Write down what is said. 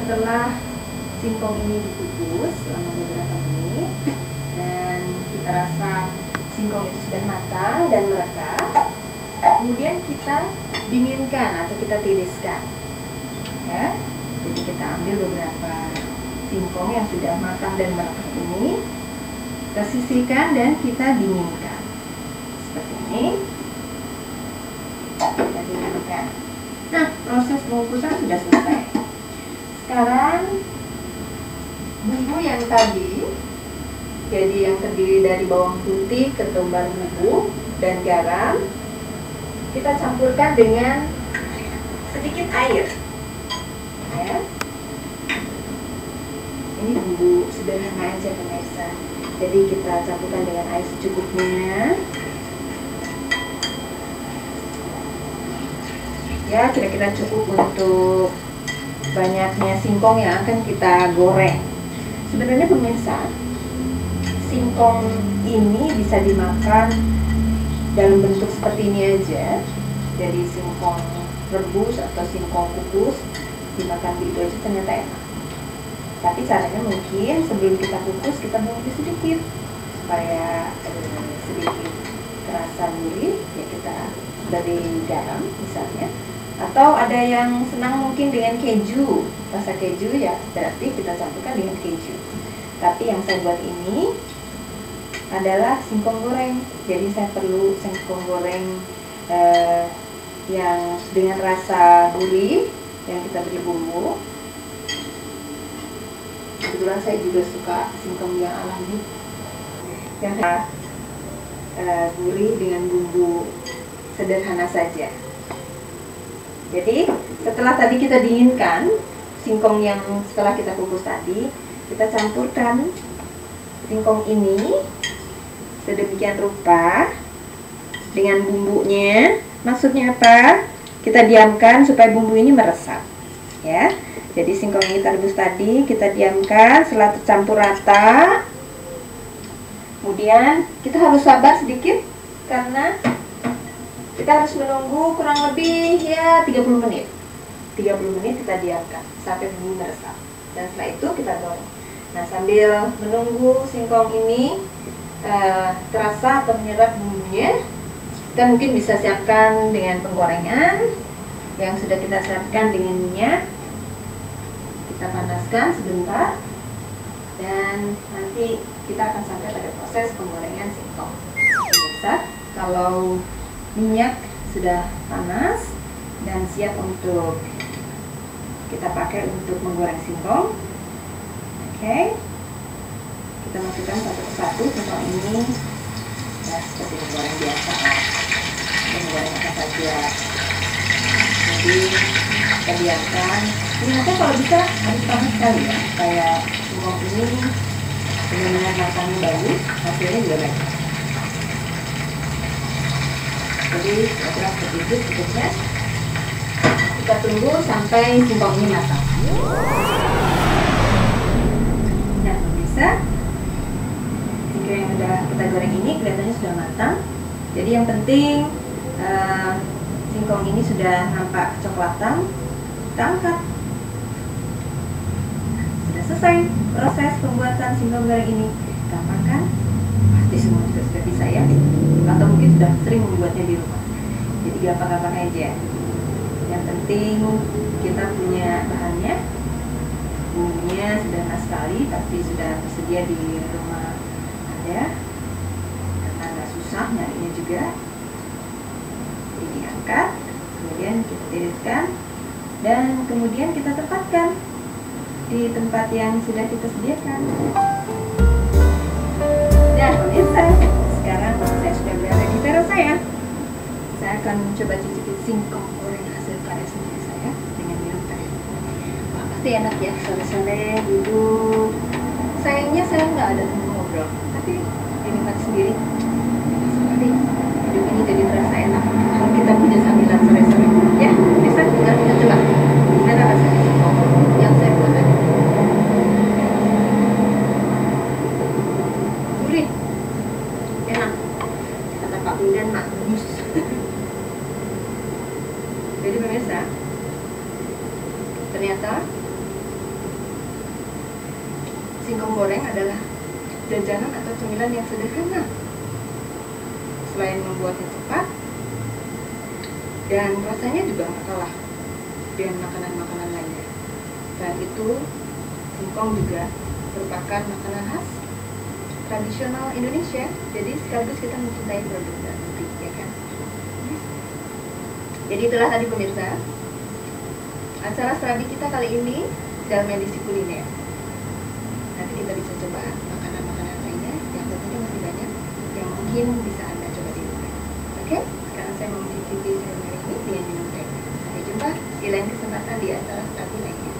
setelah singkong ini dikukus selama beberapa menit dan kita rasa singkong itu sudah matang dan merekah, kemudian kita dinginkan atau kita tiriskan, ya. Jadi kita ambil beberapa singkong yang sudah matang dan merekah ini, kita sisihkan dan kita dinginkan seperti ini. Kita dinginkan. Nah, proses pengukusan sudah selesai. Sekarang bumbu yang tadi, jadi yang terdiri dari bawang putih, ketumbar bubuk, dan garam, kita campurkan dengan sedikit air, ya. Ini bumbu sederhana aja pemirsa, jadi kita campurkan dengan air secukupnya, ya, kira-kira cukup untuk banyaknya singkong yang akan kita goreng. Sebenarnya pemirsa, singkong ini bisa dimakan dalam bentuk seperti ini aja. Jadi singkong rebus atau singkong kukus dimakan begitu aja ternyata enak. Tapi caranya mungkin sebelum kita kukus kita bumbu sedikit supaya sedikit terasa gurih, ya kita dari garam misalnya. Atau ada yang senang mungkin dengan keju, rasa keju, ya berarti kita campurkan dengan keju. Tapi yang saya buat ini adalah singkong goreng. Jadi saya perlu singkong goreng yang dengan rasa gurih yang kita beri bumbu. Kebetulan saya juga suka singkong yang alami, yang gurih dengan bumbu sederhana saja. Jadi setelah tadi kita dinginkan singkong yang setelah kita kukus tadi, kita campurkan singkong ini sedemikian rupa dengan bumbunya. Maksudnya apa? Kita diamkan supaya bumbu ini meresap, ya. Jadi singkong yang kita rebus tadi kita diamkan setelah tercampur rata. Kemudian kita harus sabar sedikit karena kita harus menunggu kurang lebih ya 30 menit. 30 menit kita diamkan sampai bumbu meresap. Dan setelah itu kita goreng. Nah, sambil menunggu singkong ini terasa atau menyerap bumbunya, kita mungkin bisa siapkan dengan penggorengan yang sudah kita siapkan dengan minyak. Kita panaskan sebentar dan nanti kita akan sampai pada proses penggorengan singkong. Bisa kalau minyak sudah panas dan siap untuk kita pakai untuk menggoreng singkong. Oke, kita masukkan satu persatu singkong ini, ya, seperti menggoreng biasa, kita menggoreng apa saja. Jadi kita biarkan. Minyak kalau bisa harus panas sekali, ya, supaya singkong ini benar-benar matangnya bagus, hasilnya juga baik. Jadi kira-kira seperti itu cukupnya. Kita tunggu sampai singkong ini matang. Nah, pemirsa, singkong yang sudah kita goreng ini kelihatannya sudah matang. Jadi yang penting singkong ini sudah nampak kecoklatan, kita angkat. Sudah selesai proses pembuatan singkong goreng ini. Gampang kan? Pasti semua juga sudah bisa, ya, atau mungkin sudah sering membuatnya di rumah. Jadi gampang-gampang aja. Yang penting kita punya bahannya, bumbunya sederhana sekali tapi sudah tersedia di rumah Anda, karena nggak susah nyarinya juga. Jadi diangkat, kemudian kita tiriskan dan kemudian kita tempatkan di tempat yang sudah kita sediakan. Dan pemirsa, sekarang saya sudah berada di teras saya. Saya akan coba cicipi singkong goreng hasil karya sendiri saya dengan minum teh. Wah, pasti enak ya, sore-sore duduk. Sayangnya saya nggak ada teman ngobrol, tapi dinikmati sendiri. Seperti hidup ini jadi terasa enak kalau kita punya sambilan sore-sore. Ya, bisa tinggal kita coba. Gimana rasanya singkong yang saya buat tadi? Gurih, enak, kata Pak Wildan magnus. Jadi pemirsa, ternyata singkong goreng adalah jajanan atau cemilan yang sederhana. Selain membuatnya cepat, dan rasanya juga nggak kalah dengan makanan-makanan lainnya. Dan itu, singkong juga merupakan makanan khas tradisional Indonesia. Jadi sekaligus kita mencintai produk dalam negeri, ya kan? Jadi itulah tadi pemirsa acara Serabi kita kali ini dalam edisi kuliner. Nanti kita bisa coba makanan-makanan lainnya yang tentunya masih banyak yang mungkin bisa Anda coba di rumah. Oke? Sekarang saya mau mencicipi sayur merah ini dengan minum teh. Sampai jumpa di lain kesempatan di acara Serabi lainnya.